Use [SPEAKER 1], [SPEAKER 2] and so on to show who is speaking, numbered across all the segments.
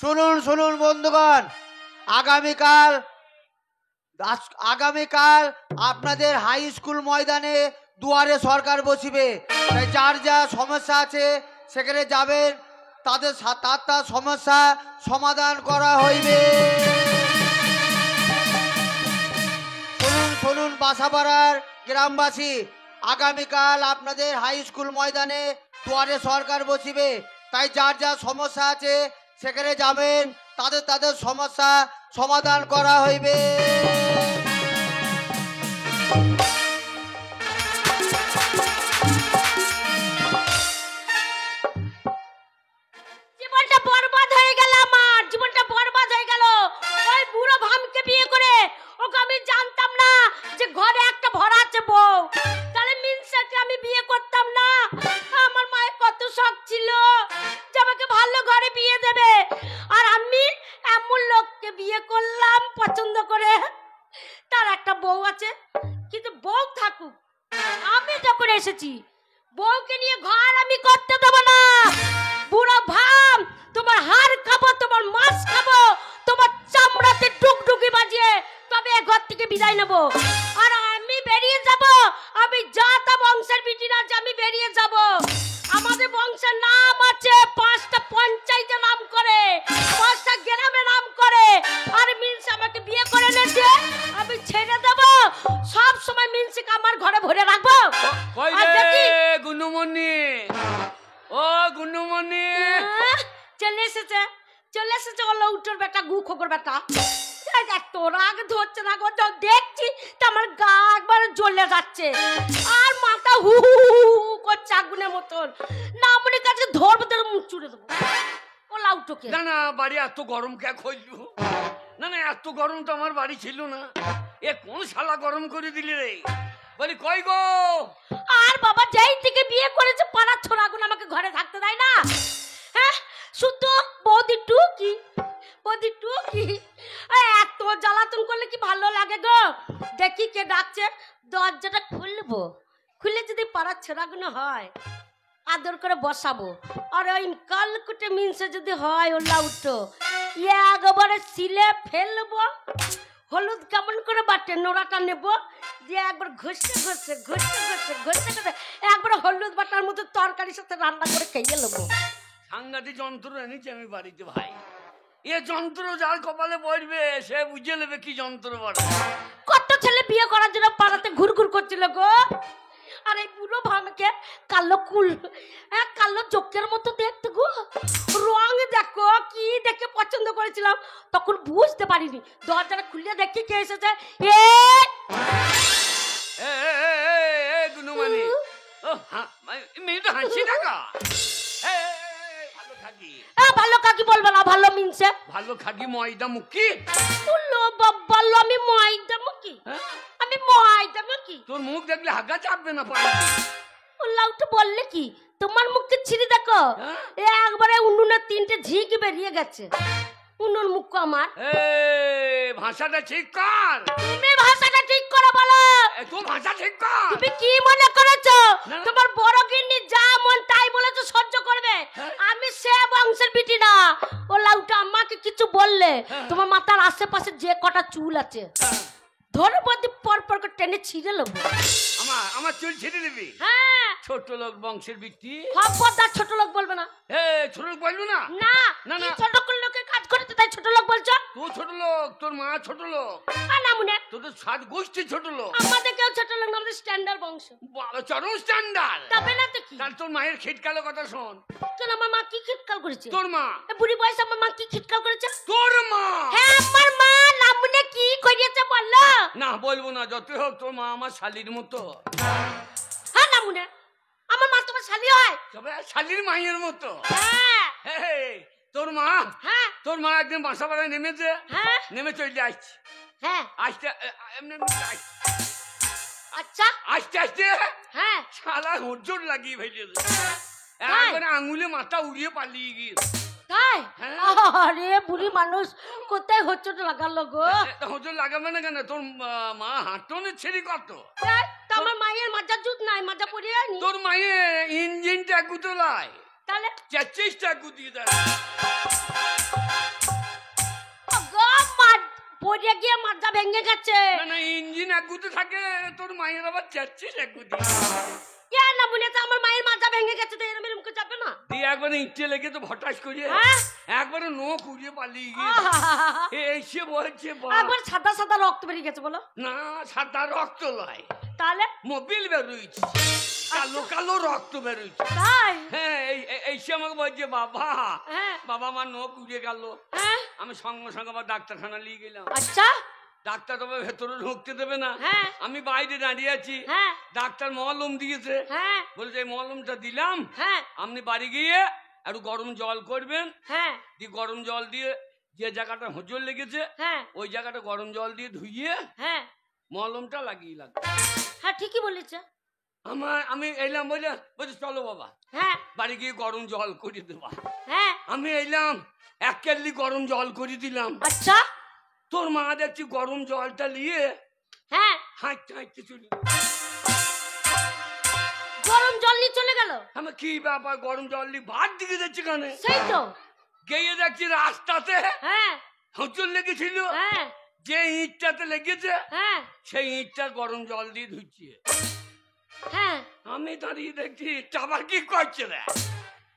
[SPEAKER 1] শুনুন শুনুন বন্ধুগণ, আগামীকাল আগামীকাল আপনাদের হাই স্কুল ময়দানে দুয়ারে সরকার বসিবে। তাই যার যা সমস্যা আছে সেখানে যাবেন, তার সমস্যা সমাধান করা হইবে। শুনুন শুনুন বাসাপাড়ার গ্রামবাসী, আগামীকাল আপনাদের হাই স্কুল ময়দানে দুয়ারে সরকার বসিবে। তাই যার যা সমস্যা আছে সেখানে যাবেন, তাদের সমস্যা সমাধান করা হইবে।
[SPEAKER 2] জীবনটা বরবাদ হয়ে গেল, আমার জীবনটা বরবাদ হয়ে গেল ওই বুড়ো ভামকে বিয়ে করে। ওকে আমি জানতাম না যে ঘরে একটা ভরা আছে বউ, তাহলে মিনসাকে আমি বিয়ে করতাম না। আমার মায়ের কত শখ ছিল যে আমাকে ভালো ঘরে বিয়ে দেবে, আর আমি এমন লোককে বিয়ে করলাম পছন্দ করে। তার একটা বউ আছে, কিন্তু বউ থাকুক, আমি যখন এসেছি বউকে নিয়ে ঘর আমি করতে দেবো না। বুড়ো ভাম, তোমার হাড় খাবো, তোমার মাছ খাবো, তোমার চামড়াতে টুকটুকি বাজিয়ে তবে ঘর থেকে বিদায় নেবো। আর আমি বেরিয়ে যাব, আমি যা তা বংশের বিটি না যে আমি বেরিয়ে যাব। আমাদের বংশের নাম আছে, 5টা পঞ্চায়েতে নাম করে, 5টা গ্রামে নাম করে। আর মিনস আমাকে বিয়ে করে এনেছে, আমি ছেড়ে দেব। সব সময় মিনসিকে আমার ঘরে ভরে রাখবো। আর দেখি
[SPEAKER 3] গুনুমনি, ও গুনুমনি
[SPEAKER 2] চলে এসেছে, চলে এসেছে ওলা উঠোর বেটা, গু খোকর বেটা। তোরা আগে ধরছে না গো, তো দেখছি তো আমার গা একবারে জ্বলে যাচ্ছে, আর মাথা হু হু হু করছে আগুনের মতন। না মনে কাছে ধরবো তোর মুখ চুড়ে দেবো। ওলা উঠোকে
[SPEAKER 3] না না, বাড়ি এত গরম কে খইলু? না না, এত গরম তো আমার বাড়ি ছিল না। এ কোন শালা গরম করে দিলি রে? বলি কই গো?
[SPEAKER 2] আর বাবা যেই থেকে বিয়ে করেছে পাড়ার ছোড়াগুলো আমাকে ঘরে থাকতে দেয় না। হ্যাঁ, শুধু বৌদি টুকি, বৌদি টুকি। এত জ্বালাতন করলে কি ভালো লাগে গো? দেখি কে ডাকছে, দরজাটা খুলবো, খুলে যদি পাড়ার ছেড়াগুলো হয় আদর করে বসাবো। আর ওই কালকুটে মিনসে যদি হয় ওলা উঠো, একবারে সিলে ফেলবো। হলুদ কেমন করে বাটে নোড়াটা নেবো, দিয়ে একবার ঘষে ঘষে ঘষে ঘষে ঘষে ঘষে একবার হলুদ বাটার মতো তরকারির সাথে রান্না করে খেয়ে নেবো।
[SPEAKER 3] সাংঘাতিক যন্ত্র এনেছি আমি বাড়িতে ভাই। এ যন্ত্র যার কপালে পড়বে সে বুঝে নেবে কি যন্ত্র বড়।
[SPEAKER 2] কত ছেলে বিয়ে করার জন্য পাড়াতে ঘুরঘুর করছিল গো। আর এই বুড়ো ভামকে কালো কুল, কালো চোখের মতো দেখতে গো। রং দেখো কি দেখে পছন্দ করেছিলাম, তখন বুঝতে পারিনি। দরজাটা খুলে দেখি কে এসেছে।
[SPEAKER 3] গুনুমানি, ও মেয়েটা হাসি টাকা ভালো থাকি।
[SPEAKER 2] ভালো কাকি বলবে না, ভালো মিনছে
[SPEAKER 3] ভালো খাকি ময়দা মুখি।
[SPEAKER 2] উল্লো বাবা, আমি ময়দা মুখি, আমি ময়দা মুখি।
[SPEAKER 3] তোর মুখ দেখলে হাগা চাপবে না পারে।
[SPEAKER 2] উল্লাউ তো বললে কি, তোমার মুখকে ছিঁড়ে দেখো, একবারে উনুনের 3টে ঝিক বেরিয়ে গেছে। উনুন মুখ আমার।
[SPEAKER 3] ভাষাটা ঠিক কর,
[SPEAKER 2] তুমি ভাষাটা ঠিক করে বলো।
[SPEAKER 3] তুই ভাষা ঠিক কর।
[SPEAKER 2] তুমি কি মনে করেছো তোমার বড় গিন্নি যা মন তাই বলেছো সহ্য করবে? আমি সে বংশের বিটি না। ও লাউটা আমাকে কিছু বললে তোমার মাথার আশেপাশে যে কটা চুল আছে ধরে বদি পর পর করে টেনে ছিঁড়ে নেবো।
[SPEAKER 3] আমার চুল ছিঁড়ে দিবি?
[SPEAKER 2] হ্যাঁ,
[SPEAKER 3] ছোট লোক বংশের ব্যক্তি,
[SPEAKER 2] খবরদার ছোট লোক বলবে না।
[SPEAKER 3] ছোট লোক বলবো না।
[SPEAKER 2] না
[SPEAKER 3] না
[SPEAKER 2] না,
[SPEAKER 3] না,
[SPEAKER 2] ছোট লোকের কাজ করেছে তাই ছোট লোক বলছো।
[SPEAKER 3] তুই ছোট লোক, তোর মা ছোট লোক,
[SPEAKER 2] না মনে
[SPEAKER 3] তোদের 7 গোষ্ঠী ছোট লোক।
[SPEAKER 2] আমাদের কেউ ছোট লোক না, আমাদের স্ট্যান্ডার্ড বংশ।
[SPEAKER 3] চরম স্ট্যান্ডার্ড।
[SPEAKER 2] তবে না তো কি?
[SPEAKER 3] তাহলে তোর মায়ের খিটকালো কথা শোন।
[SPEAKER 2] কেন আমার মা কি খিটকাল করেছে?
[SPEAKER 3] তোর মা
[SPEAKER 2] বুড়ি বয়সে আমার মা কি খিটকাল করেছে?
[SPEAKER 3] তোর মা?
[SPEAKER 2] হ্যাঁ, আমার মা নামনে কি করিয়েছে বললো?
[SPEAKER 3] না বলবো না, যতই হোক তোর মা আমার শালির মতো।
[SPEAKER 2] হ্যাঁ নামনে, আমার মা তোমার শালি হয়।
[SPEAKER 3] তবে শালির মায়ের মতো।
[SPEAKER 2] হ্যাঁ
[SPEAKER 3] তোর মা,
[SPEAKER 2] হ্যাঁ
[SPEAKER 3] তোর মা একদিন বাসাবাড়ায় নেমেছে,
[SPEAKER 2] হ্যাঁ
[SPEAKER 3] নেমে চলে আসছে।
[SPEAKER 2] হ্যাঁ
[SPEAKER 3] আসতে এমনি
[SPEAKER 2] আচ্ছা
[SPEAKER 3] আস্তে আস্তে
[SPEAKER 2] হ্যাঁ
[SPEAKER 3] শালা হজর লাগিয়ে ফেলেছে। একবারে আঙুলে মাথা উড়িয়ে পালিয়ে গিয়ে।
[SPEAKER 2] তাই?
[SPEAKER 3] হ্যাঁ।
[SPEAKER 2] আরে বুড়ি মানুষ কোথায় হচ্ছটা লাগালো গো?
[SPEAKER 3] হজর লাগাবে না কেন? তোর মা হাঁটনে ছেড়ে কত।
[SPEAKER 2] তো আমার মায়ের মাজা জুত নাই, মাজা পরে আনি।
[SPEAKER 3] তোর মায়ের ইঞ্জিনটা গুতলায়,
[SPEAKER 2] তাহলে
[SPEAKER 3] 44টা গুতিয়ে দেয়।
[SPEAKER 2] ভেঙে গেছে।
[SPEAKER 3] না না, ইঞ্জিন এক গুতে থাকে, তোর মায়ের আবার যাচ্ছিস এক গুতে।
[SPEAKER 2] না বলে তো আমার মায়ের মাজা ভেঙে গেছে, তো এরম এরম করে যাবে না।
[SPEAKER 3] দিয়ে একবারে ইঁটে লেগে তো ভটাস করিয়ে
[SPEAKER 2] হ্যাঁ?
[SPEAKER 3] একবারে নোখ উড়িয়ে পালিয়ে গিয়ে
[SPEAKER 2] আহাহাহা।
[SPEAKER 3] এসে বলছে
[SPEAKER 2] একবার সাদা সাদা রক্ত বেরিয়ে গেছে বলো।
[SPEAKER 3] না, সাদা রক্ত লয়,
[SPEAKER 2] তাহলে
[SPEAKER 3] মোবিল বেরোইছে, কালো কালো রক্ত বেরোইছে।
[SPEAKER 2] তাই?
[SPEAKER 3] হ্যাঁ, এইসে আমাকে বলছে বাবা,
[SPEAKER 2] হ্যাঁ
[SPEAKER 3] বাবা আমার নখ উড়ে গেল।
[SPEAKER 2] হ্যাঁ।
[SPEAKER 3] আমি সঙ্গে সঙ্গে আবার ডাক্তারখানা নিয়ে গেলাম।
[SPEAKER 2] আচ্ছা।
[SPEAKER 3] ডাক্তার তবে ভেতরে ঢুকতে দেবে না।
[SPEAKER 2] হ্যাঁ
[SPEAKER 3] আমি বাইরে দাঁড়িয়ে আছি।
[SPEAKER 2] হ্যাঁ
[SPEAKER 3] ডাক্তার মলম দিয়েছে,
[SPEAKER 2] হ্যাঁ
[SPEAKER 3] বলছে এই মলমটা দিলাম,
[SPEAKER 2] হ্যাঁ
[SPEAKER 3] আপনি বাড়ি গিয়ে একটু গরম জল করবেন,
[SPEAKER 2] হ্যাঁ
[SPEAKER 3] দিয়ে গরম জল দিয়ে যে জায়গাটা হোঁচট লেগেছে
[SPEAKER 2] হ্যাঁ
[SPEAKER 3] ওই জায়গাটা গরম জল দিয়ে ধুইয়ে
[SPEAKER 2] হ্যাঁ
[SPEAKER 3] মলমটা লাগিয়ে লাগবে।
[SPEAKER 2] হ্যাঁ ঠিকই বলেছে।
[SPEAKER 3] আমি এলাম, বলছে চলো বাবা
[SPEAKER 2] হ্যাঁ
[SPEAKER 3] বাড়ি গিয়ে গরম জল করে দেবা।
[SPEAKER 2] হ্যাঁ।
[SPEAKER 3] আমি এলাম, এক কেটলি গরম জল করে দিলাম।
[SPEAKER 2] আচ্ছা।
[SPEAKER 3] তোর মা দেখছি গরম জলটা নিয়ে
[SPEAKER 2] হ্যাঁ
[SPEAKER 3] হাঁটতে হাঁটতে চলে।
[SPEAKER 2] গরম জল নিয়ে চলে গেল।
[SPEAKER 3] আমি কি ব্যাপার, গরম জল নিয়ে ভাত দিকে যাচ্ছি কানে।
[SPEAKER 2] সেই তো।
[SPEAKER 3] গিয়ে দেখছি রাস্তাতে
[SPEAKER 2] হ্যাঁ
[SPEAKER 3] হোঁচট লেগেছিল,
[SPEAKER 2] হ্যাঁ
[SPEAKER 3] যে ইঁটটাতে লেগেছে
[SPEAKER 2] হ্যাঁ
[SPEAKER 3] সেই ইঁটটা গরম জল দিয়ে ধুচ্ছে।
[SPEAKER 2] হ্যাঁ।
[SPEAKER 3] আমি দাঁড়িয়ে দেখছি ইঁটটা আবার কি করছে রে।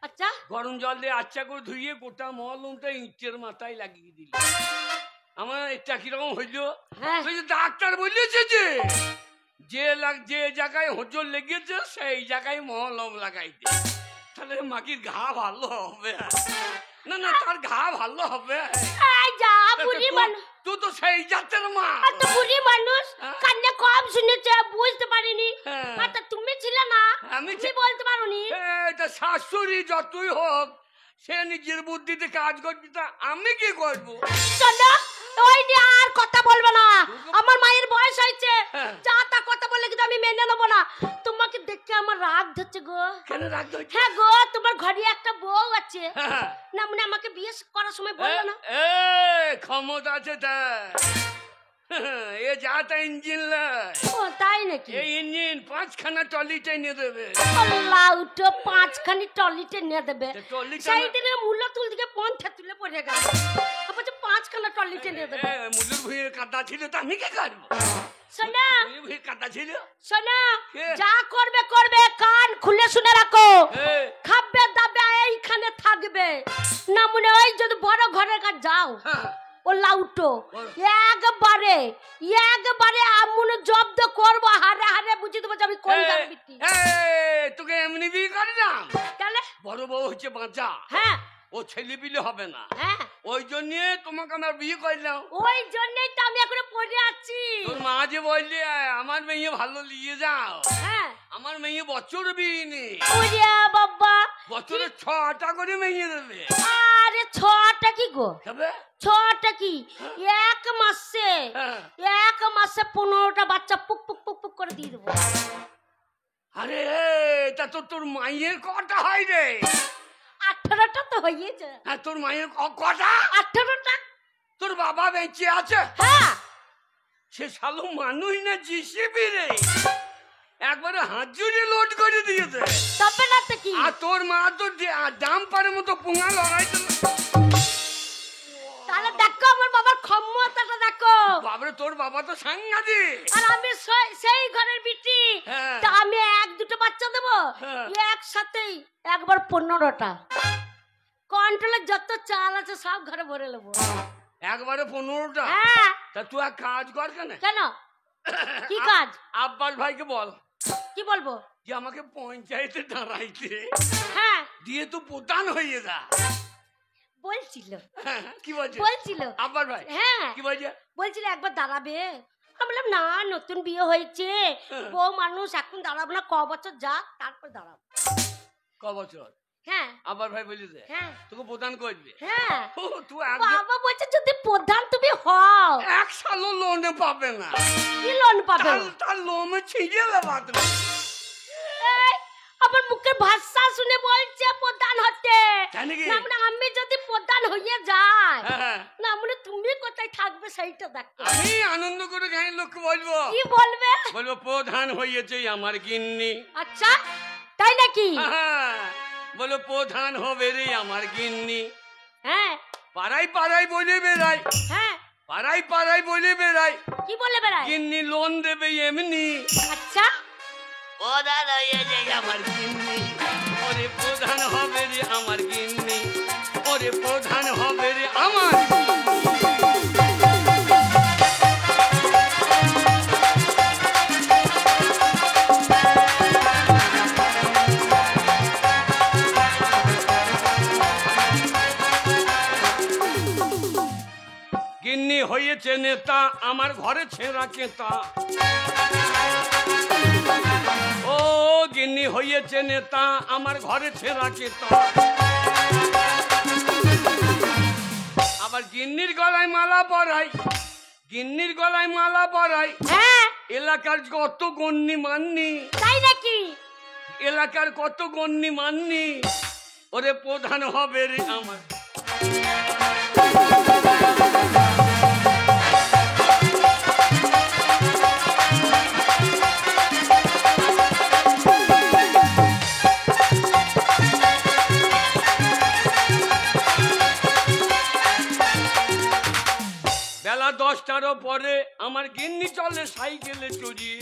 [SPEAKER 2] আচ্ছা।
[SPEAKER 3] গরম জল দিয়ে আচ্ছা করে ধুইয়ে গোটা মলমটা ইঁটের মাথায় লাগিয়ে দিল। আমার এটা কিরকম হইলো,
[SPEAKER 2] হ্যাঁ
[SPEAKER 3] ডাক্তার বলেছে যে জায়গায় হোঁচট লেগেছে সেই জায়গায় মলম লাগাইতে, তাহলে মাকির ঘা ভালো হবে। না না, তার ঘা ভালো হবে।
[SPEAKER 2] এই যা বুড়ি মানুষ,
[SPEAKER 3] তুই তো সেই জাতের মা।
[SPEAKER 2] এত বুড়ি মানুষ কান্না কম শুনেছে, বুঝতে পারিনি।
[SPEAKER 3] হ্যাঁ।
[SPEAKER 2] আচ্ছা তুমি ছিলে না,
[SPEAKER 3] আমি
[SPEAKER 2] তুমি বলতে পারোনি।
[SPEAKER 3] এটা শাশুড়ি যতই হোক সে নিজের বুদ্ধিতে কাজ করবি, তা আমি কি করবো?
[SPEAKER 2] শোনো, ওই নিয়ে আর কথা বলবো না। আমার মায়ের বয়স হয়েছে,
[SPEAKER 3] হ্যাঁ।
[SPEAKER 2] যা তা কথা বললে কিন্তু আমি মেনে নেবো না। তোমাকে দেখে আমার রাগ ধরছে গো।
[SPEAKER 3] কেন রাগ ধরছে?
[SPEAKER 2] হ্যাঁ গো, তোমার ঘরে একটা বউ আছে
[SPEAKER 3] হ্যাঁ।
[SPEAKER 2] না, মানে আমাকে বিয়ে করার সময় বললো না।
[SPEAKER 3] ক্ষমতা আছে তার, এ যা তা ইঞ্জিন লয়।
[SPEAKER 2] ও তাই নাকি?
[SPEAKER 3] এই ইঞ্জিন 5খানা টলি টেনে দেবে।
[SPEAKER 2] আল্লাহ, উঠো 5খানি টলিতে নিয়ে দেবে।
[SPEAKER 3] তা টলি
[SPEAKER 2] সেই দিনে মূল্য তুল দিকে পন্থা তুলে পড়ে গেল, বলছে 5খানা টলিতে নিয়ে দেবে।
[SPEAKER 3] মুদুর ভুঁইয়ের কাদা ছিল তো আমি কি করবো?
[SPEAKER 2] শোনা
[SPEAKER 3] ভুঁইয়ের কাদা ছিল।
[SPEAKER 2] শোনা,
[SPEAKER 3] কে?
[SPEAKER 2] যা করবে করবে, কান খুলে শুনে রাখো।
[SPEAKER 3] এ,
[SPEAKER 2] খাবে দাবে এইখানে থাকবে না, মনে হয় যদি বড় ঘরের কাছে যাও
[SPEAKER 3] হ্যাঁ,
[SPEAKER 2] ও লাউটো একবারে একবারে আমুন জব্দ করবো, হারে হারে বুঝিয়ে দেবো যে আমি কোন গান বিটি।
[SPEAKER 3] তোকে এমনি বিয়ে করলাম।
[SPEAKER 2] তাহলে
[SPEAKER 3] বড় বউ হচ্ছে বাঁচা,
[SPEAKER 2] হ্যাঁ
[SPEAKER 3] ও ছেলে পিলে হবে না,
[SPEAKER 2] হ্যাঁ,
[SPEAKER 3] ওই জন্য তোমাকে আমার বিয়ে করলাম।
[SPEAKER 2] ওই জন্যই তো আমি এখন পড়ে আছি।
[SPEAKER 3] তোর মা যে বললে আমার মেয়ে ভালো নিয়ে যাও,
[SPEAKER 2] হ্যাঁ
[SPEAKER 3] আমার মেয়ে বছর বিয়ে নেই,
[SPEAKER 2] ওরে বাবা,
[SPEAKER 3] বছরে 6টা করে মেয়ে দেবে।
[SPEAKER 2] আরে 6টা কি গো,
[SPEAKER 3] তবে
[SPEAKER 2] 6টা কি, এক মাসে
[SPEAKER 3] হ্যাঁ।
[SPEAKER 2] 15টা বাচ্চা পুক পুক পুক পুক করে দিয়ে দেবো।
[SPEAKER 3] আরে তা তো তোর মায়ের কটা হয় রে?
[SPEAKER 2] 18টা তো হয়েছে।
[SPEAKER 3] হ্যাঁ, তোর মায়ের কটা?
[SPEAKER 2] 18টা।
[SPEAKER 3] তোর বাবা বেঁচে আছে?
[SPEAKER 2] হ্যাঁ
[SPEAKER 3] সে শালো মানুষ না জিসিবি রে, একবারে হাজুরি লোড করে দিয়েছে।
[SPEAKER 2] তবে না তো কি,
[SPEAKER 3] আর তোর মা তো ডাম্পারের মতো পুঙা লড়াইছিল।
[SPEAKER 2] তাহলে দেখো আমার বাবার ক্ষমতাটা দেখো।
[SPEAKER 3] বাবরে, তোর বাবা তো সাংঘাতিক।
[SPEAKER 2] আর আমি সেই ঘরের বিটি,
[SPEAKER 3] হ্যাঁ।
[SPEAKER 2] তা আমি 1-2টা বাচ্চা দেবো
[SPEAKER 3] হ্যাঁ।
[SPEAKER 2] একসাথেই, একবার 15টা। কন্ট্রোলের যত চাল আছে সব ঘরে ভরে নেবো।
[SPEAKER 3] একবারে 15টা?
[SPEAKER 2] হ্যাঁ।
[SPEAKER 3] তা তুই এক কাজ কর কেন,
[SPEAKER 2] কেন, কি কাজ?
[SPEAKER 3] আব্বাস ভাইকে বল
[SPEAKER 2] কি বলবো?
[SPEAKER 3] যে আমাকে পঞ্চায়েতে দাঁড়াইতে
[SPEAKER 2] হ্যাঁ
[SPEAKER 3] দিয়ে তুই প্রধান হয়ে যা।
[SPEAKER 2] বলছিল
[SPEAKER 3] কি বলছে
[SPEAKER 2] বলছিল
[SPEAKER 3] আব্বাস ভাই?
[SPEAKER 2] হ্যাঁ
[SPEAKER 3] কি বলছে?
[SPEAKER 2] বলছিল একবার দাঁড়াবে। আমি বললাম না, নতুন বিয়ে হয়েছে, বউ মানুষ, এখন দাঁড়াবো না, ক বছর যাক তারপর দাঁড়াবো।
[SPEAKER 3] ক বছর?
[SPEAKER 2] হ্যাঁ
[SPEAKER 3] আব্বাস ভাই বলেছে
[SPEAKER 2] হ্যাঁ
[SPEAKER 3] তোকে প্রধান করবে।
[SPEAKER 2] হ্যাঁ।
[SPEAKER 3] ও, তুই
[SPEAKER 2] বাবা বলছে যদি প্রধান তুমি হও,
[SPEAKER 3] এক সালও লোনে পাবে না,
[SPEAKER 2] কি লোন পাবে?
[SPEAKER 3] তার লোমে ছিঁড়ে দেবে।
[SPEAKER 2] এই, আমার মুখের ভাষা শুনে বলছে প্রধান হতে।
[SPEAKER 3] জানি কি?
[SPEAKER 2] না মানে আমি যদি প্রধান হয়ে যাই,
[SPEAKER 3] হ্যাঁ,
[SPEAKER 2] না মানে তুমি কোথায় থাকবে সেইটা দেখো।
[SPEAKER 3] আমি আনন্দ করে গাঁয়ের লোককে বলবো,
[SPEAKER 2] কি বলবে?
[SPEAKER 3] বলবো প্রধান হয়েছে আমার গিন্নি।
[SPEAKER 2] আচ্ছা তাই নাকি?
[SPEAKER 3] হ্যাঁ, বলো প্রধান হবে রে আমার গিন্নি।
[SPEAKER 2] হ্যাঁ
[SPEAKER 3] পাড়ায় পাড়ায় বলে বেড়াই,
[SPEAKER 2] হ্যাঁ
[SPEAKER 3] পাড়ায় পাড়ায় বলে বেড়াই,
[SPEAKER 2] কি বলে বেড়ায়?
[SPEAKER 3] গিন্নি লোন দেবে এমনি।
[SPEAKER 2] আচ্ছা,
[SPEAKER 3] প্রধান হয়ে যে আমার গিন্নি, ওরে প্রধান হবে রে আমার গিন্নি, ওরে প্রধান হবে রে আমার। গিন্নি হয়েছে নেতা, আমার ঘরে ছেঁড়া কেতা। ও গিন্নি হয়েছে নেতা, আমার ঘরে ছেঁড়া কেতা। আবার গিন্নির গলায় মালা পরাই, গিন্নির গলায় মালা পরাই।
[SPEAKER 2] হ্যাঁ
[SPEAKER 3] এলাকার কত গণ্যি মাননি,
[SPEAKER 2] তাই নাকি?
[SPEAKER 3] এলাকার কত গণ্যি মাননি, ওরে প্রধান হবে রে আমার। বেলা 10টারও পরে আমার গিন্নি চলে সাইকেলে চড়িয়ে।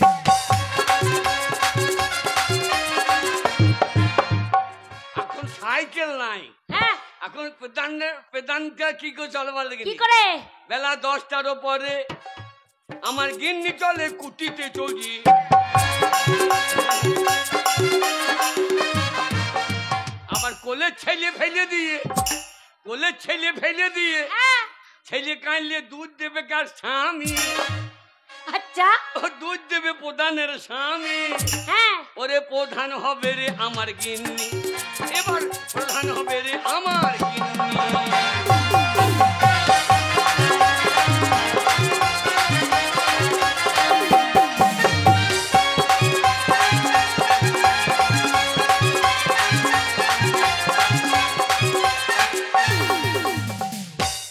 [SPEAKER 3] এখন সাইকেল নাই,
[SPEAKER 2] হ্যাঁ
[SPEAKER 3] এখন পেদানটা কি করে চলবার লাগে?
[SPEAKER 2] কি করে?
[SPEAKER 3] বেলা 10টারও পরে আমার গিন্নি চলে কুটিতে চড়ি। আবার কোলে ছেলে ফেলে দিয়ে, কোলে ছেলে ফেলে দিয়ে,
[SPEAKER 2] হ্যাঁ
[SPEAKER 3] ছেলে কাঁদলে দুধ দেবে কার স্বামী,
[SPEAKER 2] আচ্ছা
[SPEAKER 3] ও দুধ দেবে প্রধানের স্বামী।
[SPEAKER 2] হ্যাঁ
[SPEAKER 3] ওরে প্রধান হবে রে আমার গিন্নি, এবার প্রধান হবে রে আমার গিন্নি।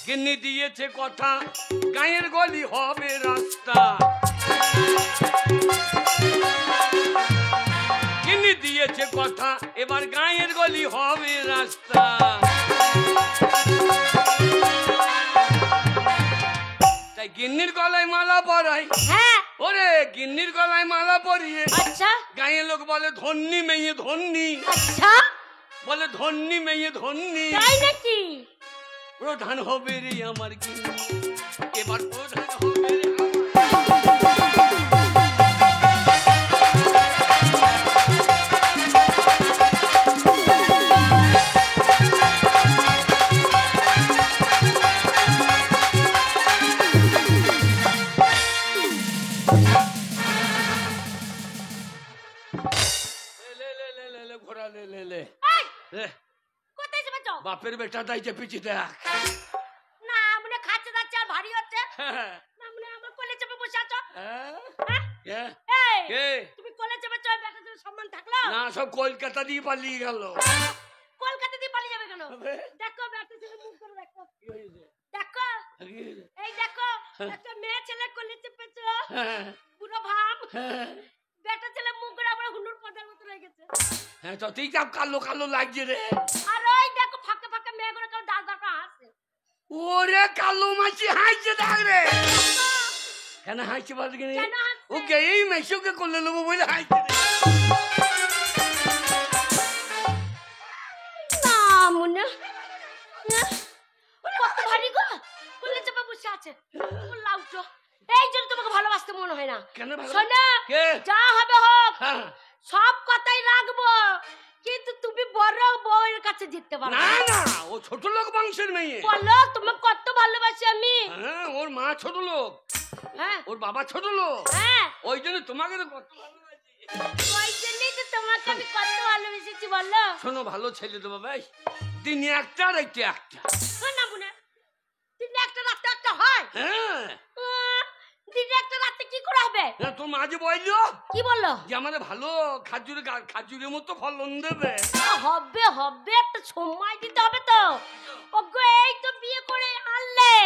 [SPEAKER 3] গিন্নি দিয়েছে কথা, গায়ের গলি হবে রাস্তা। গিন্নি দিয়েছে কথা, এবার গায়ের গলি হবে রাস্তা। তাই গিন্নির গলায় মালা পরাই।
[SPEAKER 2] হ্যাঁ
[SPEAKER 3] ওরে গিন্নির গলায় মালা পরিয়ে
[SPEAKER 2] আচ্ছা
[SPEAKER 3] গায়ে লোক বলে ধন্যি মেয়ে ধন্যি,
[SPEAKER 2] আচ্ছা
[SPEAKER 3] বলে ধন্যি মেয়ে ধন্যি।
[SPEAKER 2] তাই নাকি?
[SPEAKER 3] প্রধান হবে রে আমার গিন্নি, এবার প্রধান হবে রে আমার। ঘোড়া লে লে লে
[SPEAKER 2] এই,
[SPEAKER 3] লে।
[SPEAKER 2] কোথায় যাবে চো?
[SPEAKER 3] বাপের বেটাটাই চেপেছি দেখ।
[SPEAKER 2] না মনে খাচ্ছে যাচ্ছে আর ভারী হচ্ছে।
[SPEAKER 3] হ্যাঁ।
[SPEAKER 2] না মনে আমার কোলে চেপে বসে আছো।
[SPEAKER 3] হ্যাঁ?
[SPEAKER 2] হ্যাঁ?
[SPEAKER 3] কে?
[SPEAKER 2] এই,
[SPEAKER 3] কে?
[SPEAKER 2] তুমি কোলে চেপে চো, বেটাদের সম্মান থাকলো?
[SPEAKER 3] না সব কলকাতা দিয়ে পালিয়ে গেল।
[SPEAKER 2] কলকাতা দিয়ে পালিয়ে যাবে কেন?
[SPEAKER 3] আবে।
[SPEAKER 2] দেখো বেটাদের মুখ করে দেখো।
[SPEAKER 3] কি হয়েছে?
[SPEAKER 2] দেখো
[SPEAKER 3] কি হয়েছে?
[SPEAKER 2] এই দেখো একটা মেয়ে ছেলে কোলে চেপেছো,
[SPEAKER 3] হ্যাঁ,
[SPEAKER 2] পুরো ভাম।
[SPEAKER 3] হ্যাঁ।
[SPEAKER 2] বেটা ছেলে মুখ করে আবার হুন্ডুর পদের মতো হয়ে গেছে।
[SPEAKER 3] হ্যাঁ তো তুই কাপ কালো কালো লাগছে রে।
[SPEAKER 2] আর ওই দেখো ফাঁকে ফাঁকে মেয়ে করে কেউ দাঁত দাঁড়া হাসে।
[SPEAKER 3] ওরে কালো মাছি হাসছে দেখ রে। কেন হাসছে বল কি?
[SPEAKER 2] কেন হাসছে?
[SPEAKER 3] ওকে এই মেসোকে করলে নেবো বলে হাসছে রে।
[SPEAKER 2] না মনে কত ভারী গো, কোলে চেপে বসে আছে। ও লাউটো, এই জন্য তোমাকে ভালোবাসতে মনে হয় না।
[SPEAKER 3] কেন ভালো?
[SPEAKER 2] শোনো,
[SPEAKER 3] কে?
[SPEAKER 2] যা হবে হোক,
[SPEAKER 3] হ্যাঁ।
[SPEAKER 2] সব কথাই রাখবো, কিন্তু তুমি বড় বউয়ের কাছে জিততে পারবে
[SPEAKER 3] না না, ও ছোট লোক বংশের মেয়ে।
[SPEAKER 2] বলো তোমাকে কত ভালোবাসি আমি।
[SPEAKER 3] হ্যাঁ, ওর মা ছোট লোক,
[SPEAKER 2] হ্যাঁ
[SPEAKER 3] ওর বাবা ছোট লোক,
[SPEAKER 2] হ্যাঁ,
[SPEAKER 3] ওই জন্য তোমাকে তো কত ভালোবাসি।
[SPEAKER 2] ওই জন্যই তো তোমাকে আমি কত ভালোবেসেছি বলো।
[SPEAKER 3] শোনো, ভালো ছেলে তো বাবা, দিনে একটা আর একটু একটা।
[SPEAKER 2] না মনে দিনে একটা রাতে একটা হয়?
[SPEAKER 3] হ্যাঁ,
[SPEAKER 2] দিনে একটা রাতে কি করে হবে?
[SPEAKER 3] না, তোর মা যে বললো
[SPEAKER 2] কি বললো?
[SPEAKER 3] যে আমাদের ভালো খাজুরের মতো ফলন দেবে।
[SPEAKER 2] হবে হবে, একটা সময় দিতে হবে তো। ওগো এই তো বিয়ে করে আনলে,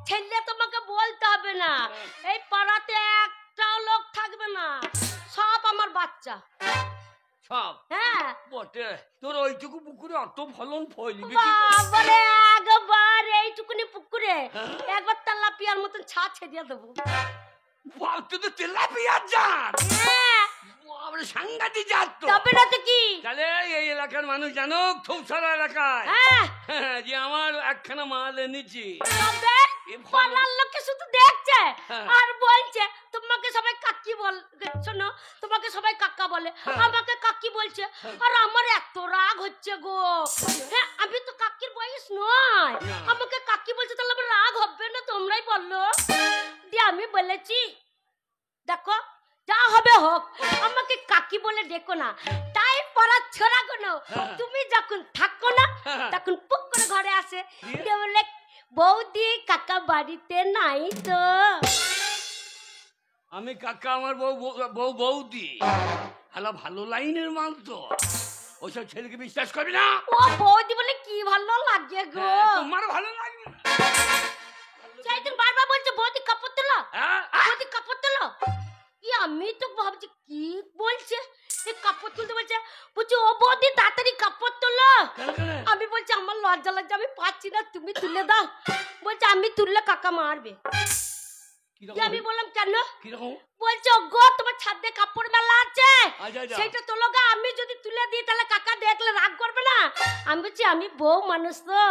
[SPEAKER 2] ছেলে তোমাকে বলতে হবে না, এই পাড়াতে একটাও লোক থাকবে না, সব আমার বাচ্চা।
[SPEAKER 3] সব
[SPEAKER 2] হ্যাঁ
[SPEAKER 3] বটে, তোর ওইটুকু পুকুরে অত ফলন ফলবে কি?
[SPEAKER 2] বাবারে, একবার এইটুকুনি পুকুরে একবার তেলাপিয়ার মতন ছা ছেড়িয়ে দেবো।
[SPEAKER 3] বাপ, তুই তো তেলাপিয়ার জাত।
[SPEAKER 2] হ্যাঁ,
[SPEAKER 3] বাপরে, সাংঘাতিক জাত তো।
[SPEAKER 2] তবে না তো কি?
[SPEAKER 3] তাহলে এই এলাকার মানুষ জানো, খুব সারা এলাকায়
[SPEAKER 2] হ্যাঁ,
[SPEAKER 3] যে আমার একখানা মাল এনেছি।
[SPEAKER 2] তবে
[SPEAKER 3] এ ভালো।
[SPEAKER 2] পাড়ার লোকে শুধু দেখছে
[SPEAKER 3] হ্যাঁ।
[SPEAKER 2] আর বলছে তোমাকে সবাই কাকি বল, শোনো, তোমাকে সবাই কাকা বলে,
[SPEAKER 3] হ্যাঁ।
[SPEAKER 2] আমাকে কাকি বলছে, আর আমার এত রাগ হচ্ছে গো। হ্যাঁ, আমি তো কাকির বয়স নয়,
[SPEAKER 3] না।
[SPEAKER 2] আমাকে কাকি বলছে, তাহলে আমার রাগ হবে না? তোমরাই বললো। দিয়ে আমি বলেছি, দেখো যা হবে হোক, আমাকে কাকি বলে ডেকো না। তাই পাড়ার ছোড়া কোনো
[SPEAKER 3] হ্যাঁ।
[SPEAKER 2] তুমি যখন থাকো না
[SPEAKER 3] হ্যাঁ।
[SPEAKER 2] তখন পুক করে ঘরে আসে,
[SPEAKER 3] দিয়ে?
[SPEAKER 2] দিয়ে বলে বৌদি কাকা বাড়িতে নাই তো।
[SPEAKER 3] আমি কাকা, আমার বৌদি। হ্যালো, ভালো লাইনের মাল তো, ওইসব ছেলেকে বিশ্বাস করবি না।
[SPEAKER 2] ও বৌদি বলে কি ভালো লাগে গো।
[SPEAKER 3] হ্যাঁ, তোমার ভালো লাগবে না।
[SPEAKER 2] সেইদিন বারবার বলছে বৌদি কাপড় তোলো,
[SPEAKER 3] হ্যাঁ?
[SPEAKER 2] বৌদি কাপড় তোলো। আমি তো ভাবছি কি বলছে, এই কাপড় তুলতে বলছে, বলছে ও বৌদি তাড়াতাড়ি কাপড় তোলো।
[SPEAKER 3] কেন, কেন?
[SPEAKER 2] আমি বলছি আমার লজ্জা লাগছে, আমি পাচ্ছি না, তুমি তুলে দাও। বলছে আমি তুললে কাকা মারবে।
[SPEAKER 3] কিরকম?
[SPEAKER 2] দিয়ে আমি বললাম কেন?
[SPEAKER 3] কিরকম?
[SPEAKER 2] বলছে গো তোমার ছাদে কাপড় মেলা আছে,
[SPEAKER 3] আচ্ছা, আচ্ছা।
[SPEAKER 2] সেইটা তোলো গা, আমি যদি তুলে দিই তাহলে কাকা দেখলে রাগ করবে না? আমি বলছি আমি বউ মানুষ তো,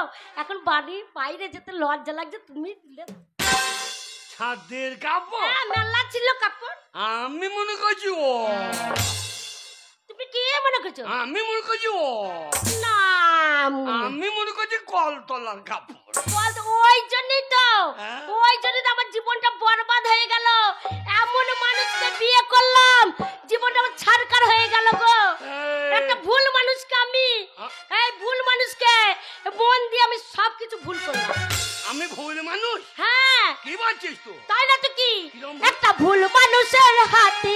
[SPEAKER 2] এখন বাড়ির বাইরে যেতে লজ্জা লাগছে, তুমি তুলে দাও।
[SPEAKER 3] ছাদের কাপড়?
[SPEAKER 2] হ্যাঁ, মেলা ছিল কাপড়।
[SPEAKER 3] আমি মনে করছি ও,
[SPEAKER 2] তুমি কি মনে করছো?
[SPEAKER 3] আমি মনে করছি ও,
[SPEAKER 2] না,
[SPEAKER 3] আমি মনে করছি কলতলার কাপড়।
[SPEAKER 2] বলতো ওই জন্যই তো,
[SPEAKER 3] হ্যাঁ?
[SPEAKER 2] ওই জন্যই তো আমার জীবনটা বরবাদ হয়ে গেল। এমন মানুষকে বিয়ে করলাম, জীবনটা আমার ছারকার হয়ে গেল গো। একটা ভুল মানুষকে আমি, এই ভুল মানুষকে মন দিয়ে আমি সবকিছু ভুল করলাম।
[SPEAKER 3] আমি ভুল মানুষ?
[SPEAKER 2] হ্যাঁ,
[SPEAKER 3] কি বলছিস তুই?
[SPEAKER 2] তাই না তো কি?
[SPEAKER 3] কিরম?
[SPEAKER 2] একটা ভুল মানুষের হাতে